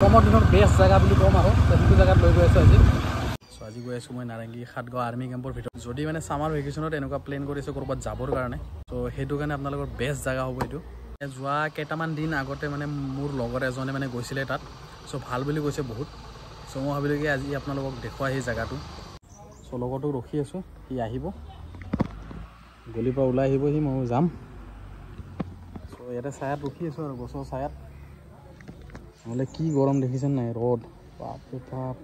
গৰমৰ দিনৰ বেষ্ট জেগা বুলি ক'ম আৰু সেইটো জেগাত লৈ গৈ আছোঁ আজি। চ' আজি গৈ আছোঁ মই নাৰেংগী সাতগাঁও আৰ্মি কেম্পৰ ভিতৰত। যদি মানে ছামাৰ ভেকেশ্যনত এনেকুৱা প্লেন কৰিছোঁ ক'ৰবাত যাবৰ কাৰণে, চ' সেইটো কাৰণে আপোনালোকৰ বেষ্ট জেগা হ'ব এইটো। যোৱা কেইটামান দিন আগতে মানে মোৰ লগৰ এজনে মানে গৈছিলে তাত, চ' ভাল বুলি কৈছে বহুত। চ' মই ভাবিলোঁ কি আজি আপোনালোকক দেখুৱাই সেই জেগাটো। চ' লগৰটোক ৰখি আছোঁ, সি আহিব, গলিৰ পৰা ওলাই আহিব সি, মই যাম। চ' ইয়াতে ছায়াত ৰখি আছোঁ আৰু গছৰ ছায়াত, নহ'লে কি গৰম দেখিছেন নাই, ৰ'দ বাপৰে বাপ।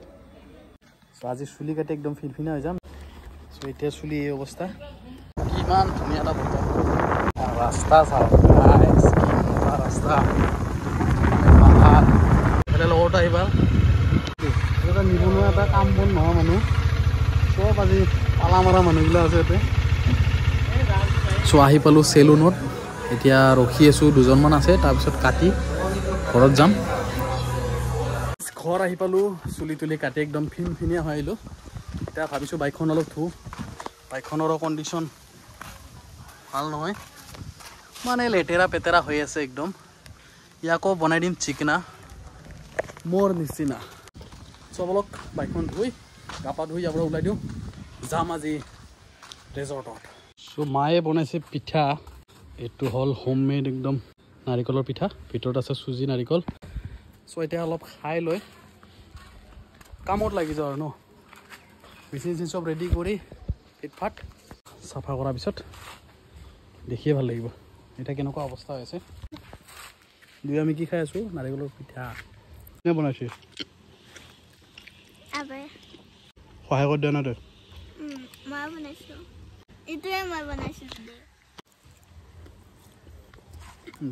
চ' আজি চুলি কাটি একদম ফিনফিনা হৈ যাম। চ' এতিয়া চুলি এই অৱস্থা, কিমান ধুনীয়া এটা বতৰ, ৰাস্তা চাওক ৰাস্তা পাহাৰ। এফালে লগতে আহিবা, এটা নিবনুৱা এটা কাম বন নোহোৱা মানুহ, চব আজি পালা মৰা মানুহবিলাক আছে ইয়াতে। চ' আহি পালোঁ চেলুনত, এতিয়া ৰখি আছোঁ, দুজনমান আছে, তাৰপিছত কাটি ঘৰত যাম। ঘৰ আহি পালোঁ, চুলি তুলি কাটি একদম ফিনফিনীয়া হৈ আহিলোঁ। এতিয়া ভাবিছোঁ বাইকখন অলপ ধুওঁ, বাইকখনৰো কণ্ডিশ্যন ভাল নহয়, মানে লেতেৰা পেতেৰা হৈ আছে একদম। ইয়াকো বনাই দিম চিকনা মোৰ নিচিনা। চব অলপ বাইকখন ধুই গা পা ধুই ইয়াৰ পৰা ওলাই দিওঁ, যাম আজি ৰিজৰ্টত। চ' মায়ে বনাইছে পিঠা, এইটো হ'ল হোম মেড একদম নাৰিকলৰ পিঠা, ভিতৰত আছে চুজি নাৰিকল। চ' এতিয়া অলপ খাই লৈ কামত লাগি যাওঁ আৰু ন। মেচিন চব ৰেডি কৰি ফিটফাট চাফা কৰাৰ পিছত দেখিয়ে ভাল লাগিব এতিয়া কেনেকুৱা অৱস্থা হৈছে। দুই আমি কি খাই আছোঁ, নাৰিকলৰ পিঠা। কোনে বনাইছে? সহায় কৰি দিয়া না তই? মই বনাইছোঁ, এইটোৱে মই বনাইছোঁ।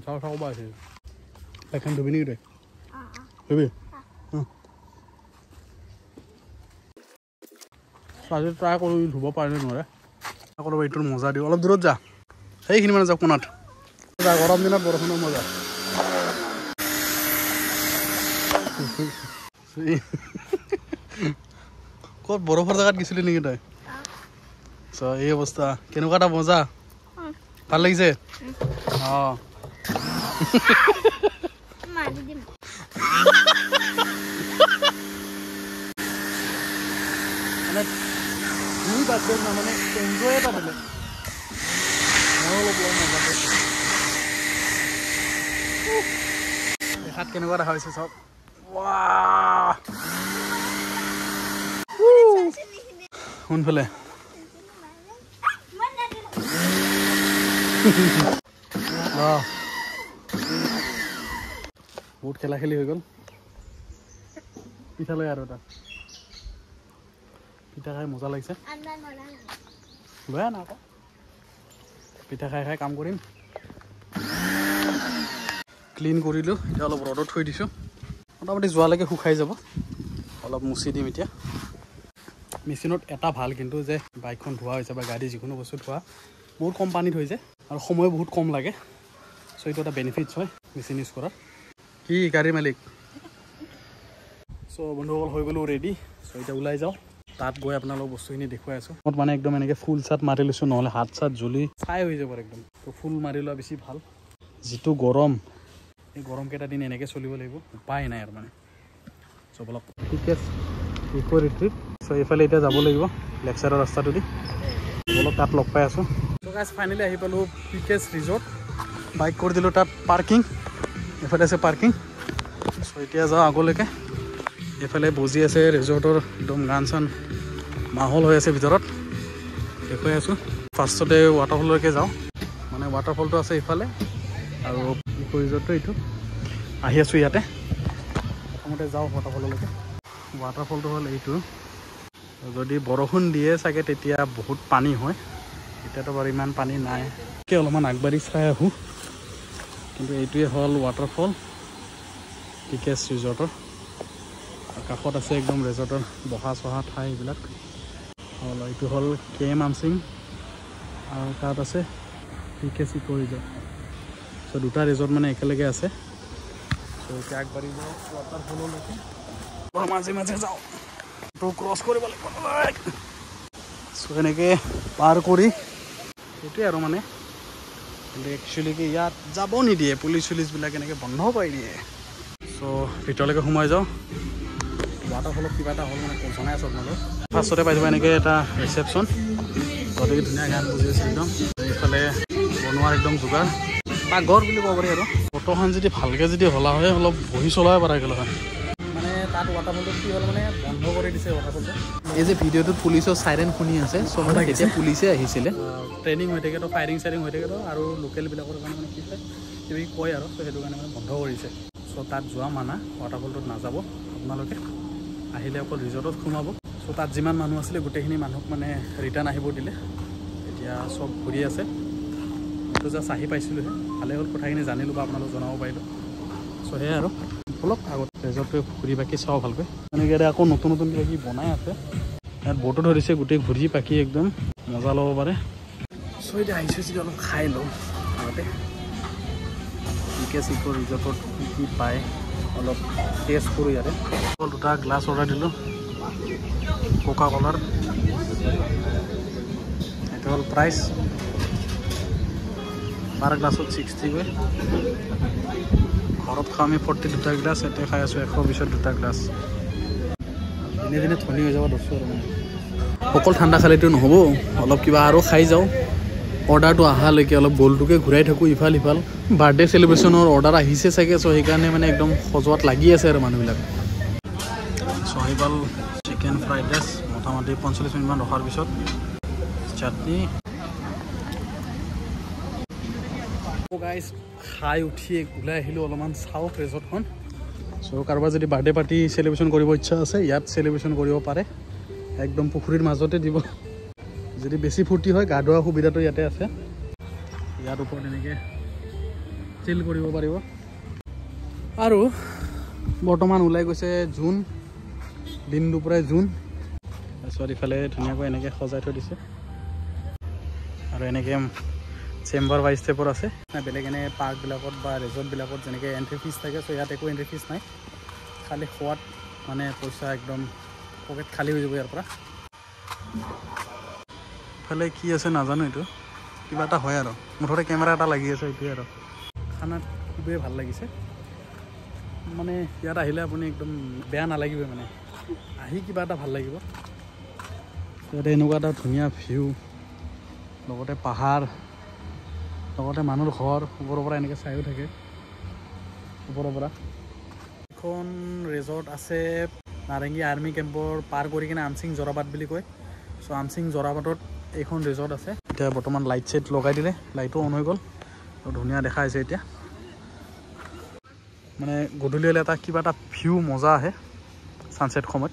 চাওঁ চাওঁ ক'ব আছে, বাইকখন ধুবি নেকি তই? ধুবি? আজি ট্ৰাই কৰোঁ ধুব পাৰে নোৱাৰে, ট্ৰাই কৰোঁ এইটোৰ মজা দিওঁ। অলপ দূৰত যা, সেইখিনি মানে যাওক কোণাত যা, গৰম দিনত বৰষুণৰ মজা। ক'ত বৰফৰ জেগাত গৈছিলি নেকি তই? চ' এই অৱস্থা, কেনেকুৱা এটা মজা, ভাল লাগিছে? অঁ মানে দুই বাদ না, মানে এনজয় এটা বেলেগ। মই অলপ মজা পাইছোঁ, দেখাত কেনেকুৱা দেখা হৈছে চব। কোনফালে বহুত খেলা খেলি হৈ গ'ল। পিঠা লৈ আৰু এটা পিঠা খাই মজা লাগিছে, লৈ আনা আকৌ। পিঠা খাই খাই কাম কৰিম। ক্লিন কৰিলোঁ, এতিয়া অলপ ৰ'দত থৈ দিছোঁ, মোটামুটি যোৱালৈকে শুকাই যাব। অলপ মুচি দিম এতিয়া। মেচিনত এটা ভাল কিন্তু যে বাইকখন ধোৱা হৈছে বা গাড়ী যিকোনো বস্তু ধোৱা বহুত কম পানীত হৈ যায় আৰু সময় বহুত কম লাগে। চ' এইটো এটা বেনিফিটছ হয় মেচিন ইউজ কৰাৰ। কি গাড়ীৰ মালিক? চ' বন্ধুসকল হৈ গ'লোঁ ৰেডি। চ' এতিয়া ওলাই যাওঁ, তাত গৈ আপোনালোক বস্তুখিনি দেখুৱাই আছোঁ। মই মানে একদম এনেকৈ ফুল চাট মাৰি লৈছোঁ, নহ'লে হাত চাত জ্বলি চাই হৈ যাব একদম। তো ফুল মাৰি লোৱা বেছি ভাল। যিটো গৰম, এই গৰমকেইটা দিন এনেকৈ চলিব লাগিব, উপায় নাই আৰু মানে। চ' অলপ ঠিক আছে, ইকো ৰিট্ৰিট। চ' এইফালে এতিয়া যাব লাগিব লেফ্ট ছাইডৰ ৰাস্তাটো দি, অলপ তাত লগ পাই আছোঁ। চ' গাইজ ফাইনেলি আহি পালোঁ পিকেছ ৰিজৰ্ট। বাইক কৰি দিলোঁ তাত পাৰ্কিং, এইফালে আছে পাৰ্কিং। চ' এতিয়া যাওঁ আগলৈকে, এইফালে বজি আছে ৰিজৰ্টৰ একদম গান চান মাহল হৈ আছে ভিতৰত, দেখুৱাই আছোঁ। ফাৰ্ষ্টতে ৱাটাৰফললৈকে যাওঁ, মানে ৱাটাৰফলটো আছে ইফালে আৰু ইকো ৰিজৰ্টটো এইটো। আহি আছোঁ ইয়াতে, প্ৰথমতে যাওঁ ৱাটাৰফললৈকে। ৱাটাৰফলটো হ'ল এইটো, যদি বৰষুণ দিয়ে চাগে তেতিয়া বহুত পানী হয়, এতিয়াতো বাৰু ইমান পানী নাই। অলপমান আগবাঢ়ি চাই আহোঁ, কিন্তু এইটোৱে হ'ল ৱাটাৰফল পিকেছ ৰিজৰ্টৰ। কাষত আছে একদম ৰিজৰ্টৰ বহা চহা ঠাই এইবিলাক। এইটো হ'ল কে মানচিং আৰু তাত আছে পিকেছ ইকো ৰিজৰ্ট। চ' দুটা ৰিজৰ্ট মানে একেলগে আছে। চ' এতিয়া আগবাঢ়ি যাওঁ ৱাটাৰফললৈকে, মাজে মাজে যাওঁ, তো ক্ৰছ কৰিব লাগিব। চ' এনেকৈ পাৰ কৰি সেইটোৱে আৰু মানে, কিন্তু একচুৱেলি কি ইয়াত যাব নিদিয়ে, পুলিচ চুলিচবিলাক এনেকৈ বন্ধ কৰি দিয়ে। চ' চ' ভিতৰলৈকে সোমাই যাওঁ ৱাটাৰফলত কিবা এটা হ'ল মানে জনাই আছোঁ আপোনালোক ফাৰ্ষ্টতে পাই যাব এনেকৈ এটা ৰিচেপশ্যন গতিকে ধুনীয়া গান বজি আছে একদম এইফালে বনোৱাৰ একদম যোগাৰ পাকঘৰ বুলি ক'ব পাৰি আৰু ফটোখন যদি ভালকৈ যদি হলা হয় অলপ বহি চলাব পৰা গ'ল হয় মানে তাত ৱাটাৰফলটোত কি হ'ল মানে বন্ধ কৰি দিছে ৱাটাৰফলটো এই যে ভিডিঅ'টোত পুলিচৰ চাইৰেন শুনি আছে চ' মানে তেতিয়া পুলিচে আহিছিলে ট্ৰেইনিং হৈ থাকে তো ফায়াৰিং চাইৰিং হৈ থাকে তো আৰু লোকেলবিলাকৰ কাৰণে মানে কি হয় কিবা কয় আৰু তো সেইটো কাৰণে মানে বন্ধ কৰিছে চ' তাত যোৱা মানা ৱাটাৰফলটোত নাযাব আপোনালোকে আহিলে অকল ৰিজৰ্টত সোমাব চ' তাত যিমান মানুহ আছিলে গোটেইখিনি মানুহক মানে ৰিটাৰ্ণ আহিব দিলে এতিয়া চব ঘূৰি আছে তো জাষ্ট আহি পাইছিলোঁহে ভালে হ'ল কথাখিনি জানিলোঁ বা আপোনালোক জনাব পাৰিলোঁ চ' সেয়াই আৰু বলক আগত ৰিজৰ্টটোৱে ঘূৰি বাকী চাওঁ ভালকৈ এনেকৈ ইয়াতে আকৌ নতুন নতুন কিবা কিবি বনাই আছে ইয়াত বটো ধৰিছে গোটেই ঘূৰি পাকি একদম মজা ল'ব পাৰে চ' এতিয়া আহিছোঁ যদি অলপ খাই লওঁ আগতে চিকো ৰিজৰ্টত কি কি পায় অলপ টেষ্ট কৰোঁ ইয়াতে দুটা গ্লাছ অৰ্ডাৰ দিলোঁ কোকা কলাৰ এইটো হ'ল প্ৰাইচ পাৰ গ্লাছত 60 গৈ ঘৰত খাওঁ আমি 40 দুটা গ্লাছ এতিয়া খাই আছোঁ 120 দুটা গ্লাছ দিনে দিনে ধনী হৈ যাব ধৰিছোঁ আৰু মানে অকল ঠাণ্ডা খালেতো নহ'ব অলপ কিবা আৰু খাই যাওঁ অৰ্ডাৰটো অহালৈকে অলপ গ'লটোকে ঘূৰাই থাকোঁ ইফাল সিফাল বাৰ্থডে চেলিব্ৰেশ্যনৰ অৰ্ডাৰ আহিছে চাগে চ' সেইকাৰণে মানে একদম সজোৱাত লাগি আছে আৰু মানুহবিলাক চ' সেইফাল চিকেন ফ্ৰাইড ৰাইচ মোটামুটি 45 মিনিটমান ৰখাৰ পিছত চাটনি গাইজ খাই উঠি ওলাই আহিলোঁ অলপমান চাওক ৰিজৰ্টখন চ' কাৰোবাৰ যদি বাৰ্থডে পাৰ্টি চেলিব্ৰেশ্যন কৰিব ইচ্ছা আছে ইয়াত চেলিব্ৰেশ্যন কৰিব পাৰে একদম পুখুৰীৰ মাজতে দিব যদি বেছি ফূৰ্তি হয় গা ধোৱা সুবিধাটো ইয়াতে আছে ইয়াৰ ওপৰত এনেকৈ চিল কৰিব পাৰিব আৰু বৰ্তমান ওলাই গৈছে জুন দিন দুপৰীয়া জুন তাৰপিছত ইফালে ধুনীয়াকৈ এনেকৈ সজাই থৈ দিছে আৰু এনেকৈ চেম্বাৰ ৱাইজ টাইপৰ আছে বেলেগ এনে পাৰ্কবিলাকত বা ৰিজৰ্টবিলাকত যেনেকৈ এণ্ট্ৰি ফিজ থাকে চ' ইয়াত একো এণ্ট্ৰি ফিজ নাই খালি খোৱাত মানে পইচা একদম পকেট খালী হৈ যাব ইয়াৰ পৰা ইফালে কি আছে নাজানো এইটো কিবা এটা হয় আৰু মুঠতে কেমেৰা এটা লাগি আছে এইটোৱে আৰু খানাত খুবেই ভাল লাগিছে মানে ইয়াত আহিলে আপুনি একদম বেয়া নালাগিবই মানে আহি কিবা এটা ভাল লাগিব ইয়াতে এনেকুৱা এটা ধুনীয়া ভিউ লগতে পাহাৰ লগতে মানুহৰ ঘৰ ওপৰৰ পৰা এনেকৈ চাইও থাকে ওপৰৰ পৰা এখন ৰিজৰ্ট আছে নাৰেংগী আৰ্মি কেম্পৰ পাৰ কৰি কিনে আমচিং জৰাবাদ বুলি কয় চ' আমচিং জৰাবাদত এইখন ৰিজৰ্ট আছে এতিয়া বৰ্তমান লাইট চাইট লগাই দিলে লাইটো অন হৈ গ'ল আৰু ধুনীয়া দেখা হৈছে এতিয়া মানে গধূলি হ'লে এটা কিবা এটা ভিউ মজা আহে ছানছেট সময়ত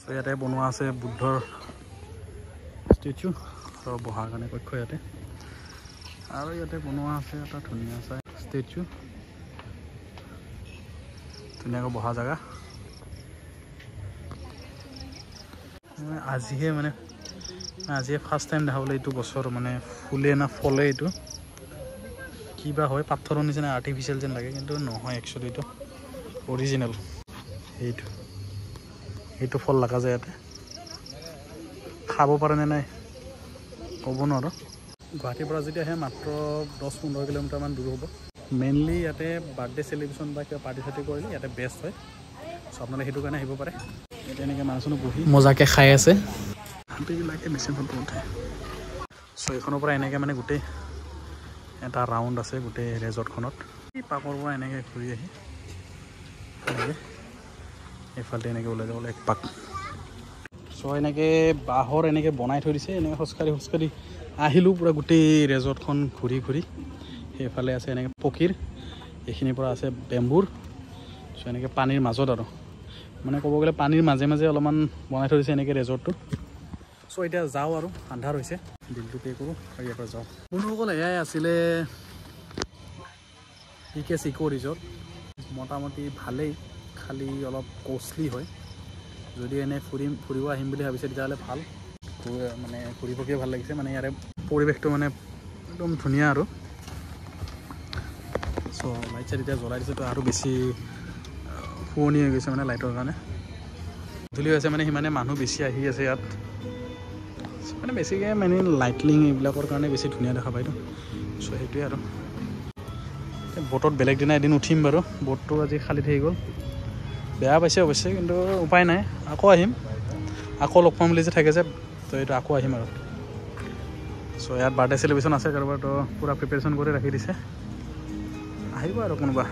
চ' ইয়াতে বনোৱা আছে বুদ্ধৰ ষ্টেচু আৰু বহাৰ কাৰণে কক্ষ ইয়াতে আৰু ইয়াতে বনোৱা আছে এটা ধুনীয়া চাই ষ্টেচু ধুনীয়াকৈ বহা জেগা আজিহে ফাৰ্ষ্ট টাইম দেখাবলৈ এইটো গছৰ মানে ফুলে না ফলে এইটো কিবা হয় পাথৰৰ নিচিনা আৰ্টিফিচিয়েল যেন লাগে কিন্তু নহয় একচুৱেলি এইটো অৰিজিনেল এইটো ফল লগা যায় ইয়াতে খাব পাৰে নে নাই ক'ব নোৱাৰোঁ গুৱাহাটীৰ পৰা যদি আহে মাত্ৰ 10-15 কিলোমিটাৰমান দূৰ হ'ব মেইনলি ইয়াতে বাৰ্থডে চেলিব্ৰেশ্যন বা কিবা পাৰ্টি চাৰ্টি কৰিলে ইয়াতে বেষ্ট হয় চ' আপোনালোকে সেইটো কাৰণে আহিব পাৰে ইয়াতে এনেকৈ মানুহজনো বহি মজাকৈ খাই আছে হাতীবিলাকে বেছি ফটো উঠে চ' এইখনৰ পৰা এনেকৈ মানে গোটেই এটা ৰাউণ্ড আছে গোটেই ৰিজৰ্টখনত এই পাকৰ পৰা এনেকৈ ঘূৰি আহি এনেকৈ এইফালে এনেকৈ ওলাই যাবলৈ এক পাক চ' এনেকৈ বাঁহৰ এনেকৈ বনাই থৈ দিছে এনেকৈ খোজকাঢ়ি আহিলোঁ পূৰা গোটেই ৰিজৰ্টখন ঘূৰি সেইফালে আছে এনেকৈ পকীৰ এইখিনিৰ পৰা আছে বেম্বুৰ চ' এনেকৈ পানীৰ মাজত আৰু মানে ক'ব গ'লে পানীৰ মাজে মাজে অলপমান বনাই থৈ দিছে এনেকৈ ৰিজৰ্টটো চ' এতিয়া যাওঁ আৰু আন্ধাৰ হৈছে বিলটো পে' কৰোঁ আৰু ইয়াৰ পৰা যাওঁ বন্ধুসকল এয়াই আছিলে পিকে চিকো ৰিজৰ্ট মোটামুটি ভালেই খালি অলপ কষ্টলি হয় যদি এনে ফুৰিব আহিম বুলি ভাবিছে তেতিয়াহ'লে ভাল মানে ঘূৰি পকিয়ে ভাল লাগিছে মানে ইয়াৰে পৰিৱেশটো মানে একদম ধুনীয়া আৰু চ' লাইট চাইট এতিয়া জ্বলাই দিছে তো আৰু বেছি শুৱনি হৈ গৈছে মানে লাইটৰ কাৰণে গধূলি হৈছে মানে সিমানে মানুহ বেছি আহি আছে ইয়াত মানে বেছিকৈ মানে লাইটলিং এইবিলাকৰ কাৰণে বেছি ধুনীয়া দেখা পায়তো চ' সেইটোৱে আৰু বোটত বেলেগ দিনা এদিন উঠিম বাৰু বোটটো আজি খালী থাকি গ'ল বেয়া পাইছে অৱশ্যে কিন্তু উপায় নাই আকৌ আহিম আকৌ লগ পাম বুলি যে থাকে যে তো এইটো আকৌ আহিম আৰু চ' ইয়াত বাৰ্থডে চেলিব্ৰেশ্যন আছে কাৰোবাৰ তো পূৰা প্ৰিপেৰেশ্যন কৰি ৰাখি দিছে আহিব আৰু কোনোবা